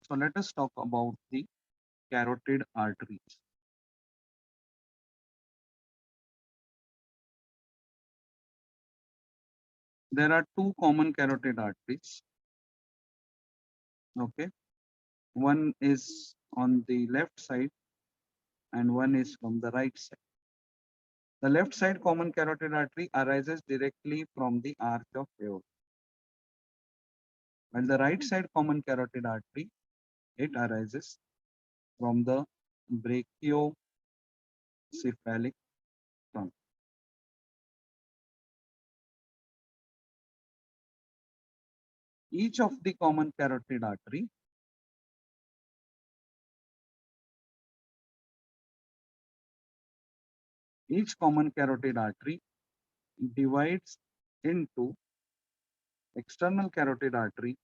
So let us talk about the carotid arteries. There are two common carotid arteries. Okay, one is on the left side and one is from the right side. The left side common carotid artery arises directly from the arch of aorta, while the right side common carotid artery, it arises from the brachiocephalic trunk. Each of the common carotid artery divides into external carotid artery,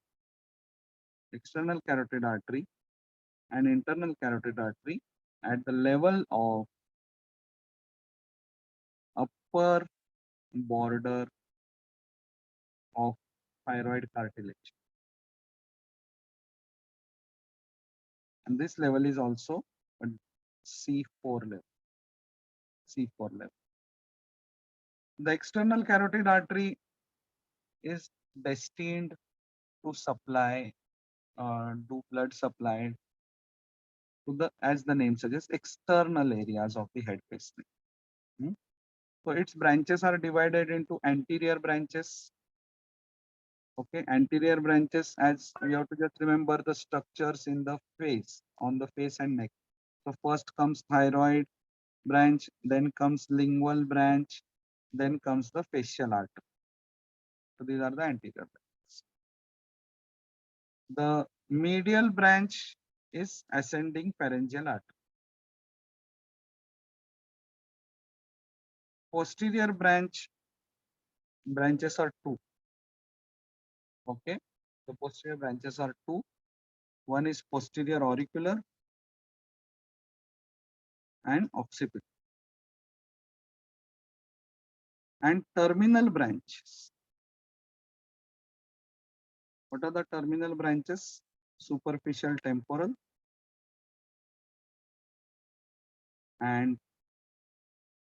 and internal carotid artery at the level of upper border of thyroid cartilage. And this level is also a C4 level. C4 level. The external carotid artery is destined to supply, do blood supply to the, as the name suggests, external areas of the head pacemaker. So its branches are divided into anterior branches. Okay, anterior branches, as we have to just remember the structures in the face, on the face and neck. So first comes thyroid branch, then comes lingual branch, then comes the facial artery. So these are the anterior branches. The medial branch is ascending pharyngeal artery. Posterior branches are two. Okay, the posterior branches are two. One is posterior auricular and occipital. And terminal branches. What are the terminal branches? Superficial temporal and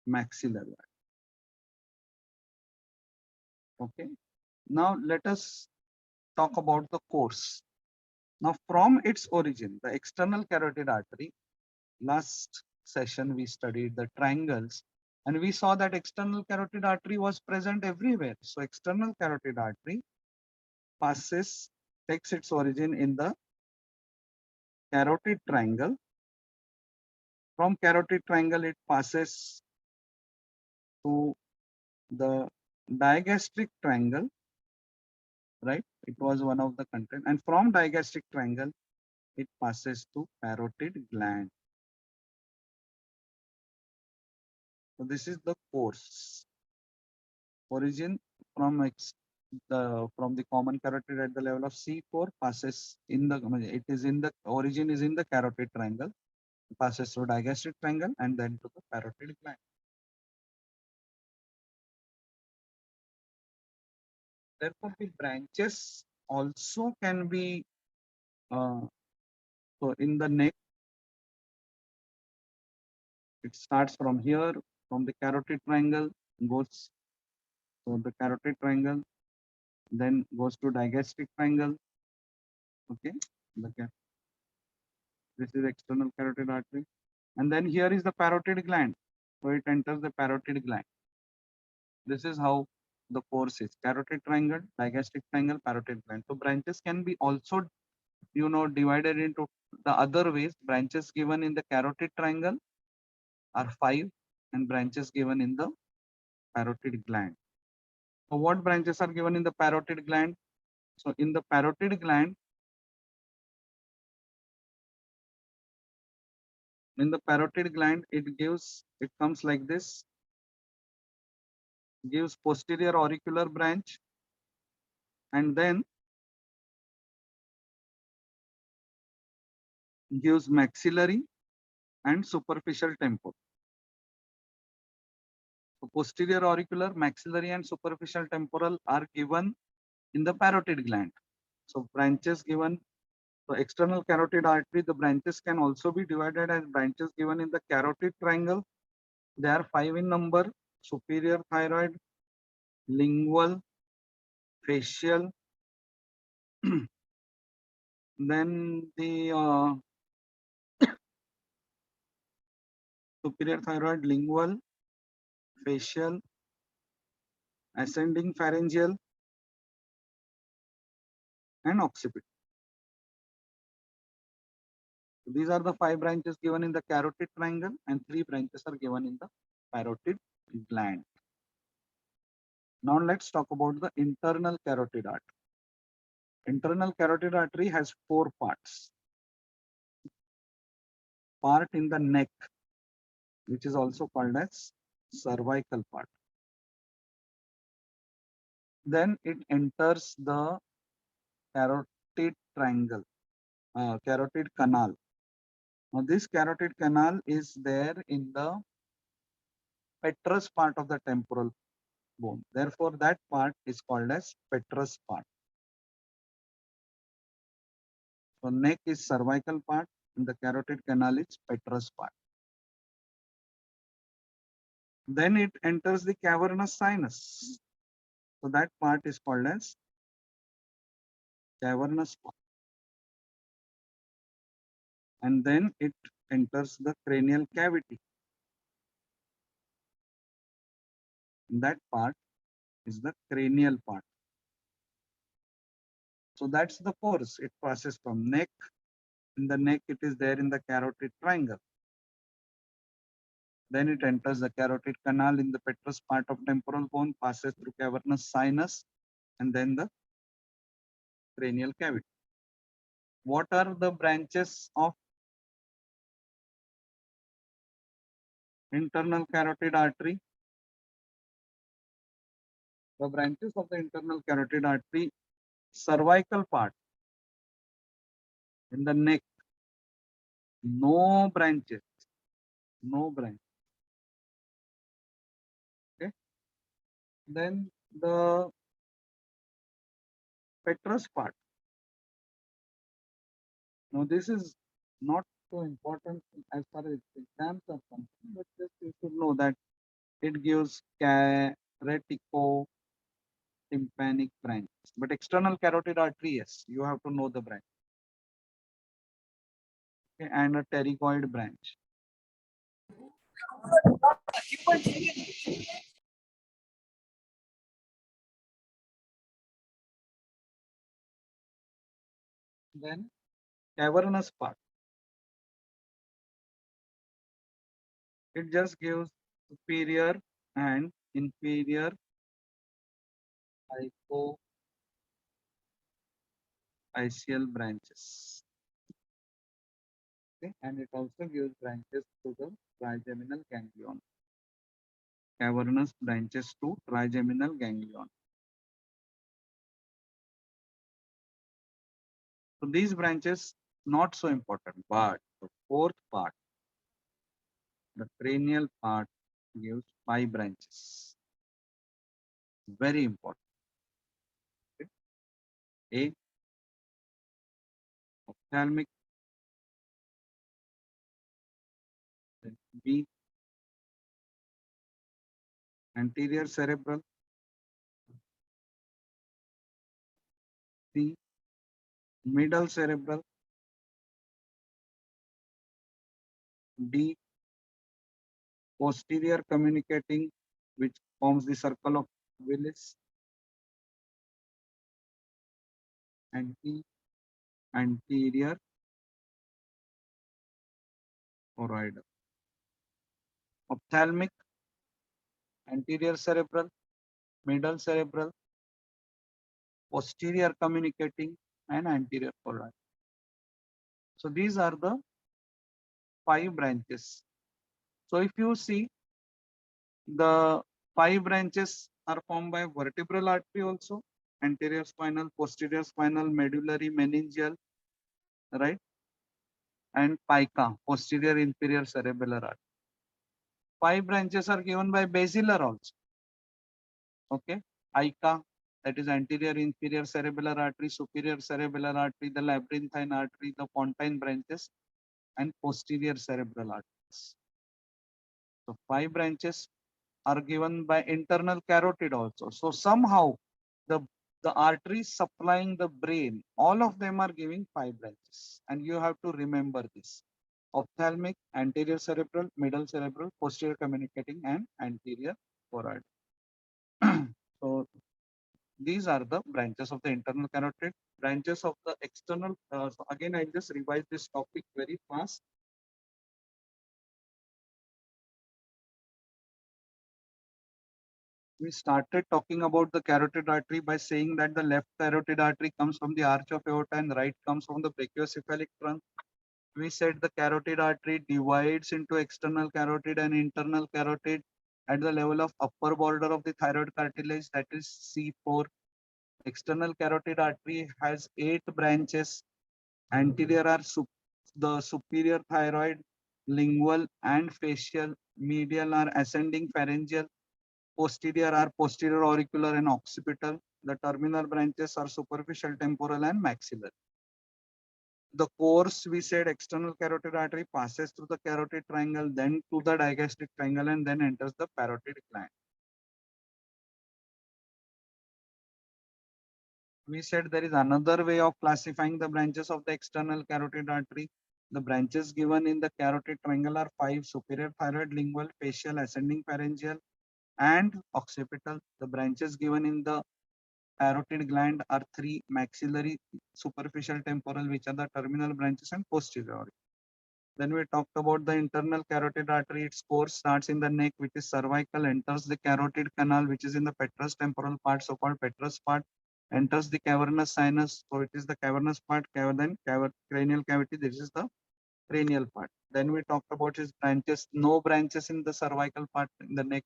maxillary. Okay. Now let us talk about the course. Now from its origin, the external carotid artery, last session we studied the triangles and we saw that external carotid artery was present everywhere. So external carotid artery takes its origin in the carotid triangle. From carotid triangle, it passes to the digastric triangle, right? It was one of the content. And from digastric triangle, it passes to parotid gland. So this is the course. Origin from the common carotid at the level of C4 passes in the, it is in the origin is in the carotid triangle, passes through digastric triangle and then to the parotid gland. Therefore, the branches also can be so in the neck. It starts from here, from the carotid triangle, goes to the carotid triangle, then goes to digastric triangle. Okay, this is external carotid artery, and then here is the parotid gland. So it enters the parotid gland. This is how the course is: carotid triangle, digastric triangle, parotid gland. So branches can be also, divided into the other ways. Branches given in the carotid triangle are 5, and branches given in the parotid gland. So what branches are given in the parotid gland? So in the parotid gland, it comes like this, gives posterior auricular branch, and then gives maxillary and superficial temporal. So posterior auricular, maxillary, and superficial temporal are given in the parotid gland. So branches given, So external carotid artery, the branches can also be divided as branches given in the carotid triangle. There are 5 in number: superior thyroid, lingual, facial, then the superior thyroid, lingual, facial, ascending pharyngeal, and occipital. So these are the 5 branches given in the carotid triangle, and 3 branches are given in the parotid gland. Now let's talk about the internal carotid artery. Internal carotid artery has 4 parts. Part in the neck, which is also called as cervical part. Then it enters the carotid triangle, carotid canal. Now this carotid canal is there in the petrous part of the temporal bone. Therefore, that part is called as petrous part. So neck is cervical part and the carotid canal is petrous part. Then it enters the cavernous sinus. So that part is called as cavernous part. And then it enters the cranial cavity. And that part is the cranial part. So that's the course. It passes from neck. In the neck, it is there in the carotid triangle. Then it enters the carotid canal in the petrous part of temporal bone, passes through cavernous sinus, and then the cranial cavity. What are the branches of internal carotid artery? The branches of the internal carotid artery, cervical part in the neck, no branches, no branch. Okay. Then the petrous part. Now this is not so important as far as exams are concerned, but just you should know that it gives caretico tympanic branch. But external carotid artery, yes, you have to know the branch. Okay, and a pterygoid branch. Then cavernous part. It just gives superior and inferior hypoaxial branches. Okay, and it also gives branches to the trigeminal ganglion. Cavernous branches to trigeminal ganglion. So these branches not so important, but the fourth part, the cranial part, gives 5 branches. Very important. Okay. A, ophthalmic. Then B, anterior cerebral. C, middle cerebral. D, posterior communicating, which forms the circle of Willis. And E, anterior choroidal. Ophthalmic, anterior cerebral, middle cerebral, posterior communicating, and anterior choroidal. So these are the 5 branches. So if you see, the 5 branches are formed by vertebral artery also, anterior spinal, posterior spinal, medullary, meningeal, right? And pica, posterior inferior cerebellar artery. 5 branches are given by basilar also. Okay, ICA, that is anterior inferior cerebellar artery, superior cerebellar artery, the labyrinthine artery, the pontine branches, and posterior cerebral arteries. So 5 branches are given by internal carotid also. So somehow the the arteries supplying the brain, all of them are giving 5 branches, and you have to remember this: ophthalmic, anterior cerebral, middle cerebral, posterior communicating, and anterior choroid. So these are the branches of the internal carotid. Branches of the external. So again, I just revise this topic very fast. We started talking about the carotid artery by saying that the left carotid artery comes from the arch of aorta and right comes from the brachiocephalic trunk. We said the carotid artery divides into external carotid and internal carotid at the level of upper border of the thyroid cartilage, that is C4. External carotid artery has 8 branches. Anterior are the superior thyroid, lingual and facial. Medial are ascending pharyngeal. Posterior are posterior auricular and occipital. The terminal branches are superficial temporal and maxillary. The course, we said, external carotid artery passes through the carotid triangle, then to the digastric triangle, and then enters the parotid gland. We said there is another way of classifying the branches of the external carotid artery. The branches given in the carotid triangle are 5: superior thyroid, lingual, facial, ascending pharyngeal, and occipital. The branches given in the parotid gland are 3: maxillary, superficial temporal, which are the terminal branches, and posterior. Then we talked about the internal carotid artery. Its course starts in the neck, which is cervical, enters the carotid canal, which is in the petrous temporal part, so-called petrous part, enters the cavernous sinus. So it is the cavernous part, then cranial cavity. This is the cranial part. Then we talked about its branches. No branches in the cervical part, in the neck,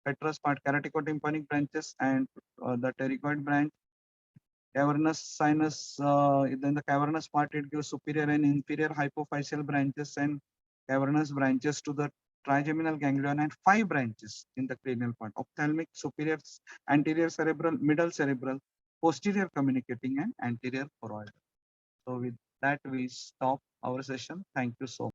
petrous part, keraticotympanic branches, and the pterygoid branch. Cavernous sinus, then the cavernous part, it gives superior and inferior hypophyseal branches and cavernous branches to the trigeminal ganglion, and 5 branches in the cranial part: ophthalmic, superior, anterior cerebral, middle cerebral, posterior communicating, and anterior choroidal. So with that, we stop our session. Thank you so much.